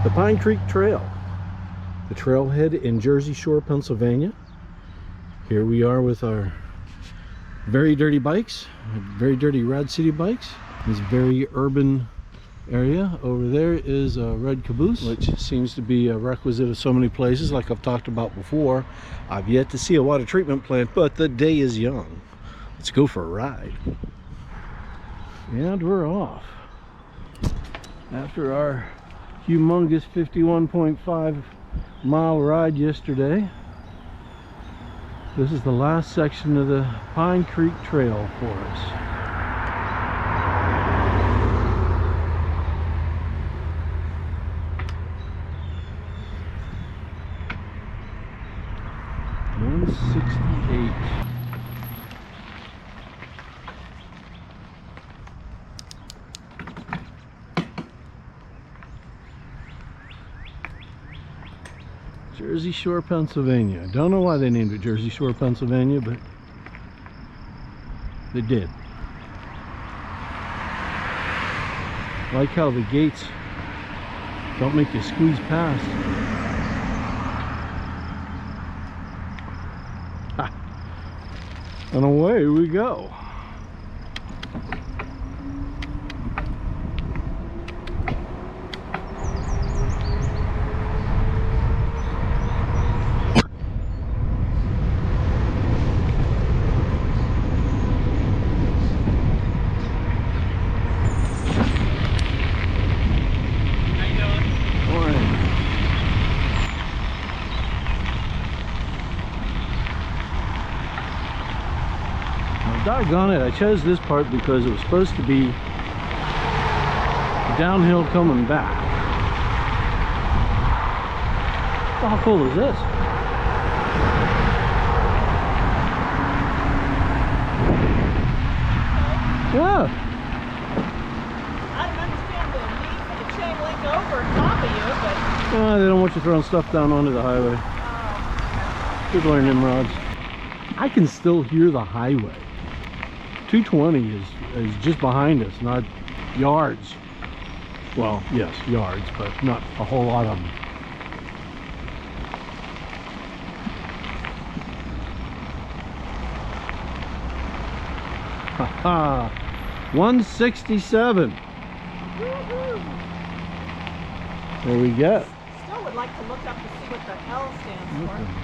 The Pine Creek Trail, the trailhead in Jersey Shore, Pennsylvania. Here we are with our very dirty bikes, very dirty Rad City bikes. This very urban area. Over there is a red caboose, which seems to be a requisite of so many places, like I've talked about before. I've yet to see a water treatment plant, but the day is young. Let's go for a ride. And we're off. After our humongous 51.5 mile ride yesterday, this is the last section of the Pine Creek Trail for us. $168. Jersey Shore, Pennsylvania. I don't know why they named it Jersey Shore, Pennsylvania, but they did. I like how the gates don't make you squeeze past. Ha. And away we go. Doggone it, I chose this part because it was supposed to be downhill coming back. How cool is this? Yeah. I don't understand the need for the chain link over top of you, but... They don't want you throwing stuff down onto the highway. Good learning rods. I can still hear the highway. 220 is just behind us, not yards. Well, yes, yards, but not a whole lot of them. Haha, 167. There we go. Still would like to look up to see what the L stands for.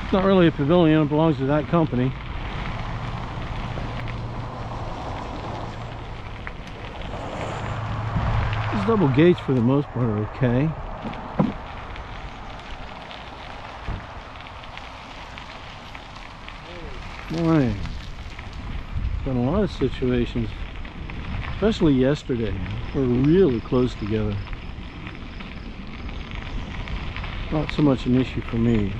It's not really a pavilion, it belongs to that company. These double gates for the most part are okay. Morning. Been a lot of situations, especially yesterday, we're really close together. Not so much an issue for me,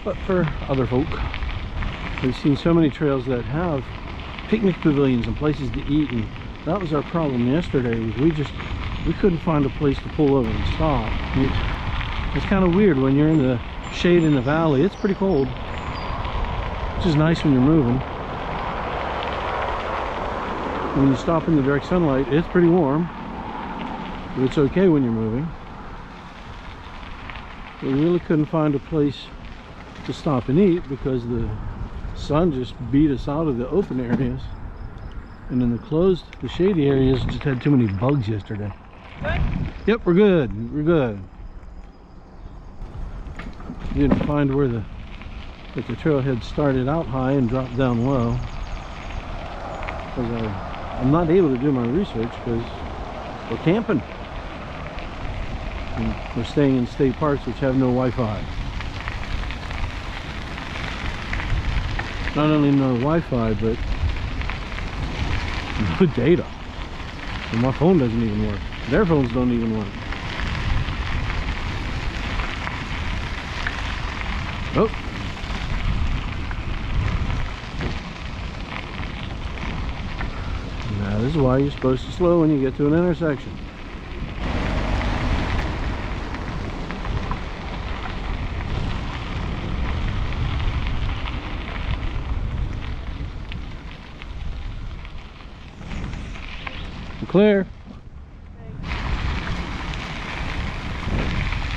but for other folk. We've seen so many trails that have picnic pavilions and places to eat, and that was our problem yesterday. Was we couldn't find a place to pull over and stop. It's kind of weird when you're in the shade in the valley. It's pretty cold, which is nice when you're moving. When you stop in the direct sunlight, it's pretty warm, but it's okay when you're moving. We really couldn't find a place to stop and eat because the sun just beat us out of the open areas, and in the shady areas just had too many bugs yesterday. Good? Yep, we're good. Didn't find where the trailhead started out high and dropped down low, because I'm not able to do my research because we're camping and we're staying in state parks which have no Wi-Fi. Not only no Wi-Fi, but no data. And my phone doesn't even work. Their phones don't even work. Oh. Now this is why you're supposed to slow when you get to an intersection. Clear.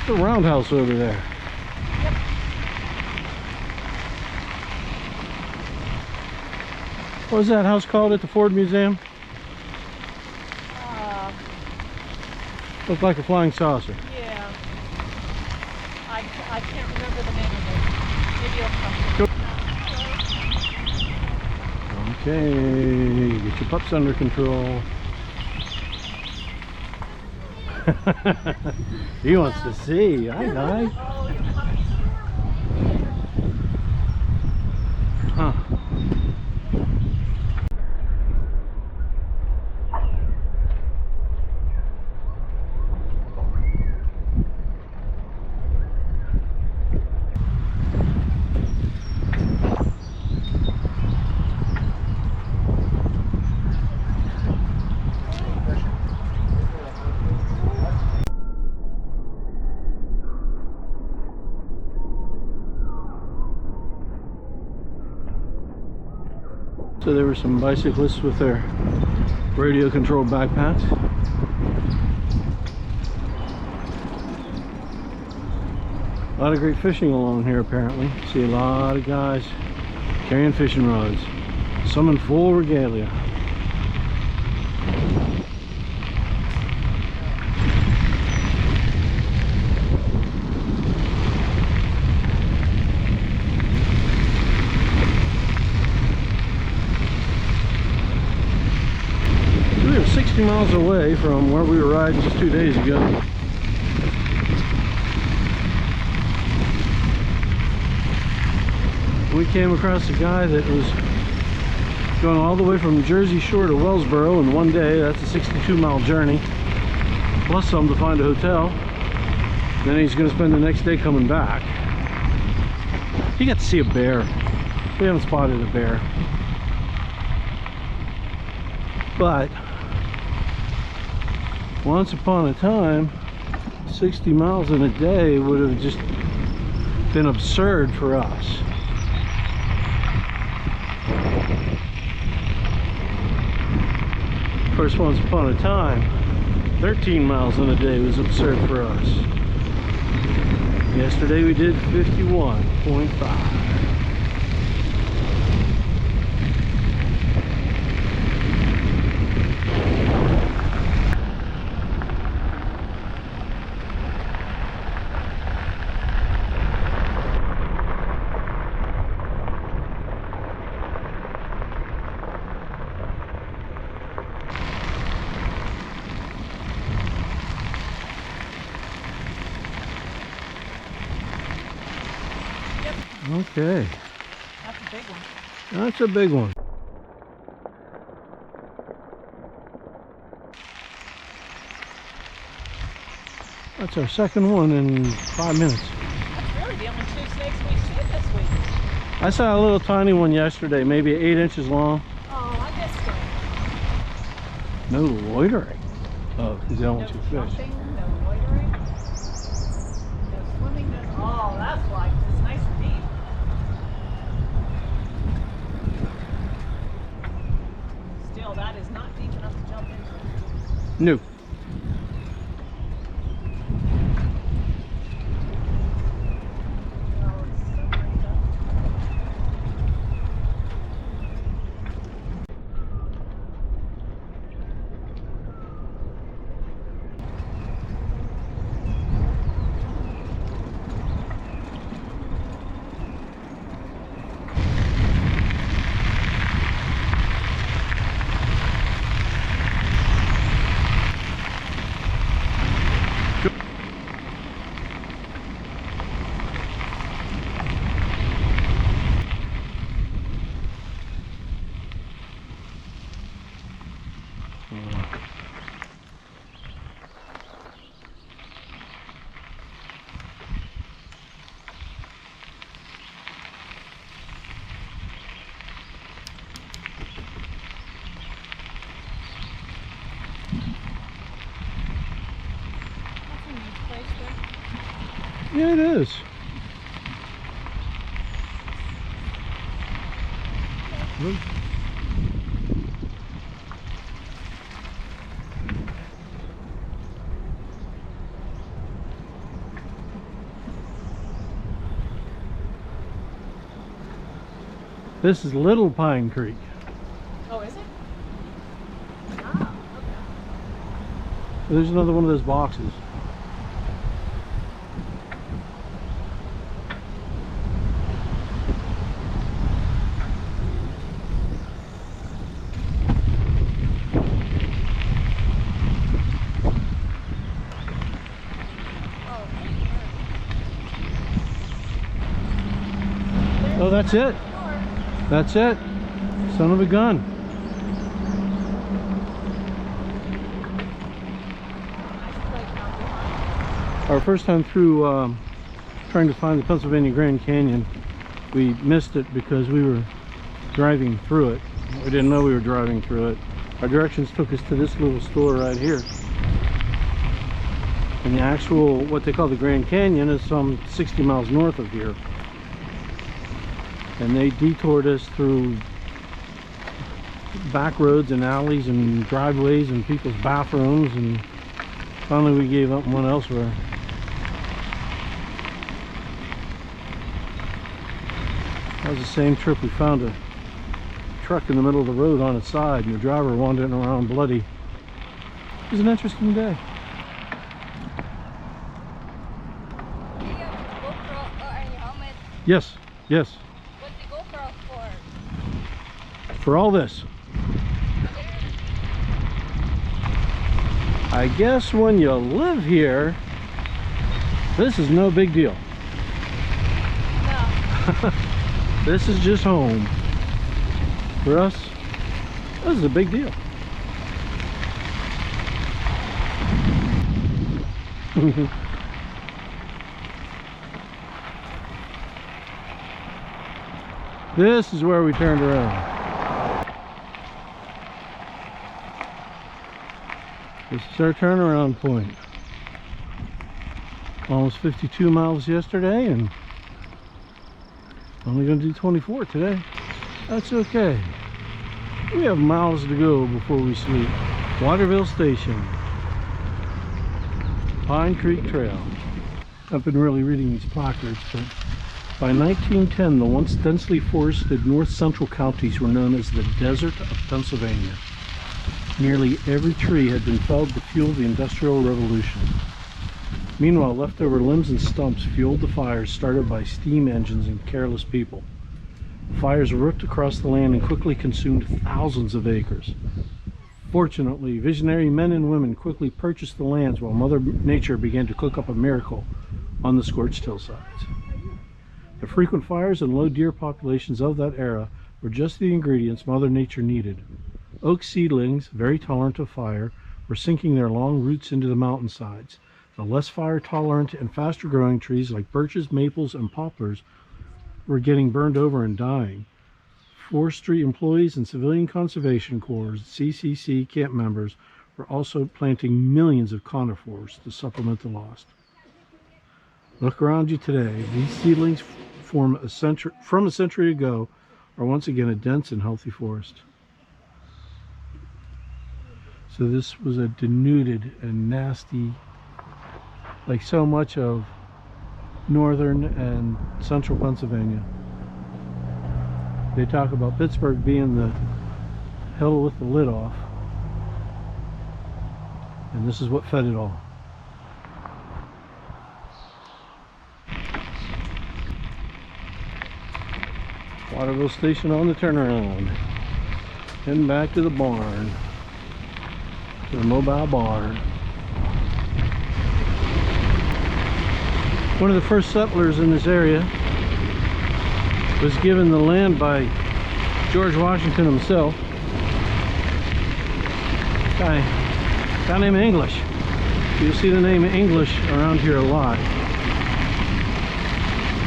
The roundhouse over there. Yep. What was that house called at the Ford Museum? Looked like a flying saucer. Yeah. I can't remember the name of it. Maybe it'll come. Okay, get your pups under control. He wants to see. Hi, guys. Oh, your puppies. Huh. So there were some bicyclists with their radio controlled backpacks. A lot of great fishing along here apparently. See a lot of guys carrying fishing rods. Some in full regalia. We were 60 miles away from where we were riding just 2 days ago. We came across a guy that was going all the way from Jersey Shore to Wellsboro in one day. That's a 62-mile journey, plus some to find a hotel. Then he's going to spend the next day coming back. He got to see a bear. We haven't spotted a bear. But once upon a time, 60 miles in a day would have just been absurd for us. Of course, once upon a time, 13 miles in a day was absurd for us. Yesterday we did 51.5. Okay, That's a big one. that's a big one. That's our second one in 5 minutes. That's really the only 2 snakes we've seen this week. I saw a little tiny one yesterday, maybe 8 inches long. Oh, I missed it. No loitering. Oh, because they don't want you to fish. Jumping, no loitering, no swimming, no... Oh, that's why. It's nice and deep. Still, that is not deep enough to jump into. No. Oh, it's so pretty up. That's a neat place there. Yeah, it is. This is Little Pine Creek. Oh, is it? Ah, There's another one of those boxes. Oh, that's it. That's it. Son of a gun. Our first time through trying to find the Pennsylvania Grand Canyon, we missed it because we were driving through it. We didn't know we were driving through it. Our directions took us to this little store right here. And the actual, what they call the Grand Canyon, is some 60 miles north of here. And they detoured us through back roads and alleys and driveways and people's bathrooms, and finally we gave up and went elsewhere. That was the same trip. We found a truck in the middle of the road on its side and the driver wandering around bloody. It was an interesting day. Do you have a GoPro or any helmet? Yes, yes. What's the GoPro for? For all this. I guess when you live here, this is no big deal. no. This is just home. For us, this is a big deal. This is where we turned around. This is our turnaround point. Almost 52 miles yesterday and only going to do 24 today. That's okay. We have miles to go before we sleep. Waterville Station. Pine Creek Trail. I've been really reading these placards, but by 1910, the once densely forested north central counties were known as the Desert of Pennsylvania. Nearly every tree had been felled to fuel the Industrial Revolution. Meanwhile, leftover limbs and stumps fueled the fires started by steam engines and careless people. The fires ripped across the land and quickly consumed thousands of acres. Fortunately, visionary men and women quickly purchased the lands while Mother Nature began to cook up a miracle on the scorched hillsides. The frequent fires and low deer populations of that era were just the ingredients Mother Nature needed. Oak seedlings, very tolerant of fire, were sinking their long roots into the mountainsides. The less fire-tolerant and faster-growing trees like birches, maples, and poplars were getting burned over and dying. Forestry employees and Civilian Conservation Corps, CCC camp members, were also planting millions of conifers to supplement the loss. Look around you today. These seedlings from a century ago are once again a dense and healthy forest. So this was a denuded and nasty, like so much of northern and central Pennsylvania. They talk about Pittsburgh being the hell with the lid off, and this is what fed it all. Waterville Station on the turnaround. Heading back to the barn, to the mobile barn. One of the first settlers in this area was given the land by George Washington himself. Guy named English. You'll see the name English around here a lot.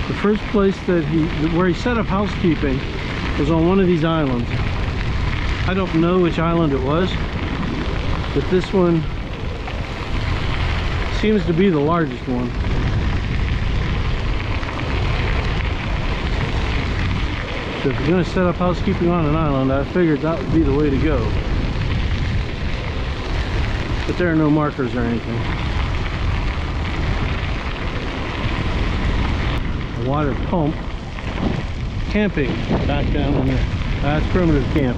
The first place that where he set up housekeeping was on one of these islands. I don't know which island it was, but this one seems to be the largest one. So if you're going to set up housekeeping on an island, I figured that would be the way to go. But there are no markers or anything. A water pump camping back down in there. That's primitive camp.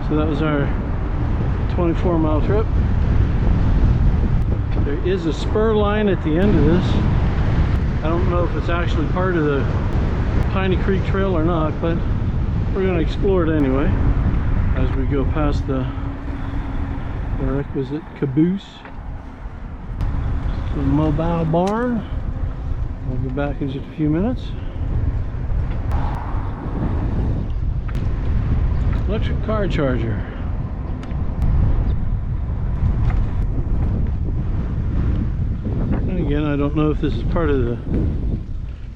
So that was our 24-mile trip. There is a spur line at the end of this. I don't know if it's actually part of the Piney Creek Trail or not, but we're going to explore it anyway as we go past the requisite caboose. The mobile barn. We'll be back in just a few minutes. Electric car charger. And again, I don't know if this is part of the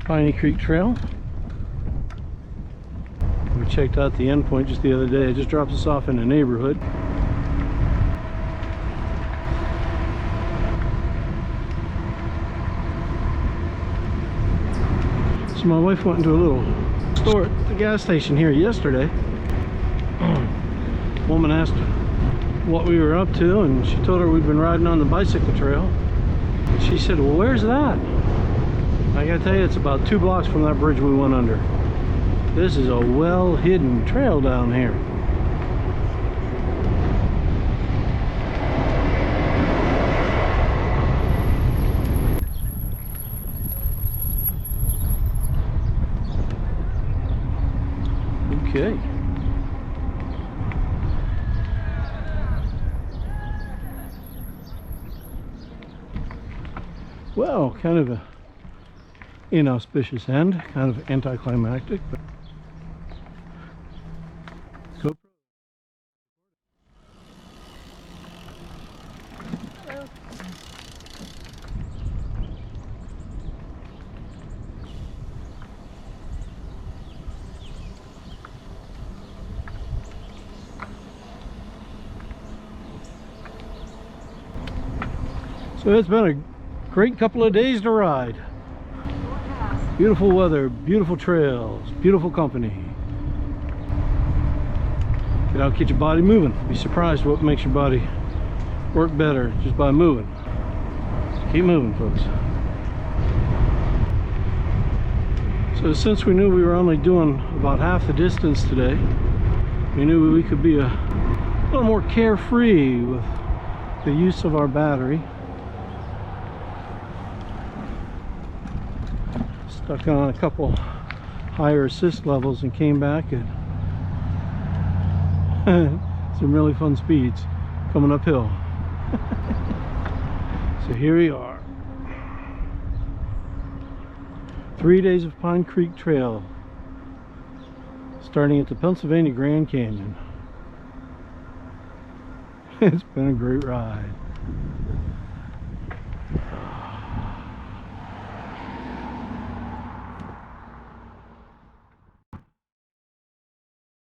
Piney Creek Trail. We checked out the endpoint just the other day. It just drops us off in a neighborhood. So my wife went into a little store at the gas station here yesterday. Woman asked what we were up to, and she told her we'd been riding on the bicycle trail. And she said, well, where's that? I gotta tell you, it's about 2 blocks from that bridge we went under. This is a well-hidden trail down here. Okay. Well, kind of a inauspicious end, kind of anticlimactic, but go. So it's been a great couple of days to ride. Beautiful weather, beautiful trails, beautiful company. Get out, get your body moving. Be surprised what makes your body work better just by moving. Keep moving, folks. So since we knew we were only doing about half the distance today, we knew we could be a little more carefree with the use of our battery. Stuck on a couple higher assist levels and came back at some really fun speeds coming uphill. So here we are. 3 days of Pine Creek Trail, starting at the Pennsylvania Grand Canyon. It's been a great ride.